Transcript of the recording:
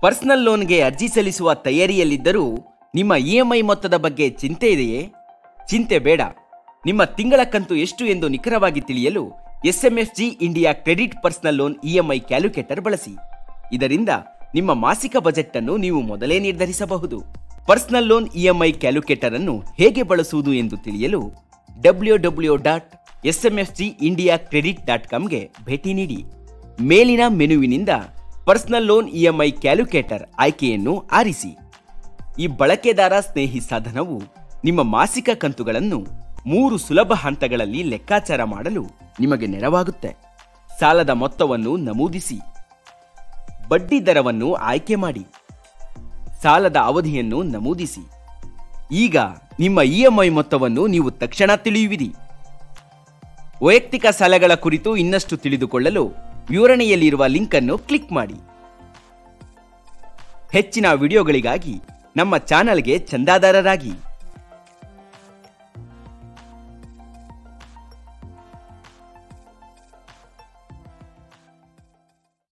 Personal ಲೋನ್ಗೆ ಅರ್ಜಿ ಸಲ್ಲಿಸುವ ತಯಾರಿಯಲ್ಲಿದ್ದರೂ ನಿಮ್ಮ ಇಎಂಐ ಮೊತ್ತದ ಬಗ್ಗೆ ಚಿಂತೆ ಇದೆಯೇ? ಚಿಂತೆ ಬೇಡ. ನಿಮ್ಮ ತಿಂಗಳ ಕಂತು ಎಷ್ಟು ಎಂದು ನಿಖರವಾಗಿ ತಿಳಿಯಲು SMFG India credit personal loan EMI calculator ಬಳಸಿ. ಇದರಿಂದ ನಿಮ್ಮ ಮಾಸಿಕ ಬಜೆಟ್ ಅನ್ನು ನೀವು ಮೊದಲೇ ನಿರ್ಧರಿಸಬಹುದು. ಪರ್ಸನಲ್ ಲೋನ್ ಇಎಂಐ ಕ್ಯಾಲ್ಕುಲೇಟರ್ ಅನ್ನು ಹೇಗೆ ಬಳಸುವುದು ಎಂದು ತಿಳಿಯಲು www.smfgindiacredit.comಗೆ ಭೇಟಿ ನೀಡಿ. ಮೇಲಿನ ಮೆನುವಿನಿಂದ ಪರ್ಸನಲ್ ಲೋನ್ ಇಎಂಐ ಕ್ಯಾಲ್ಕುಲೇಟರ್ ಆಯ್ಕೆಯನ್ನು ಆರಿಸಿ. ಈ ಬಳಕೆದಾರ ಸ್ನೇಹಿ ಸಾಧನವು ನಿಮ್ಮ ಮಾಸಿಕ ಕಂತುಗಳನ್ನು 3 ಸುಲಭ ಹಂತಗಳಲ್ಲಿ ಲೆಕ್ಕಾಚಾರ ಮಾಡಲು ನಿಮಗೆ ನೆರವಾಗುತ್ತೆ. ಸಾಲದ ಮೊತ್ತವನ್ನು ನಮೂದಿಸಿ, ಬಡ್ಡಿ ದರವನ್ನು ಆಯ್ಕೆ ಮಾಡಿ, ಸಾಲದ ಅವಧಿಯನ್ನು ನಮೂದಿಸಿ. ಈಗ ನಿಮ್ಮ ಇಎಂಐ ಮೊತ್ತವನ್ನು ನೀವು ತಕ್ಷಣ ತಿಳಿಯುವಿರಿ. ವೈಯಕ್ತಿಕ ಸಾಲಗಳ ಕುರಿತು ಇನ್ನಷ್ಟು ತಿಳಿದುಕೊಳ್ಳಲು ವಿವರಣೆಯಲ್ಲಿರುವ ಲಿಂಕ್ ಅನ್ನು ಕ್ಲಿಕ್ ಮಾಡಿ. ಹೆಚ್ಚಿನ ವಿಡಿಯೋಗಳಿಗಾಗಿ ನಮ್ಮ ಚಾನೆಲ್ಗೆ ಚಂದಾದಾರರಾಗಿ.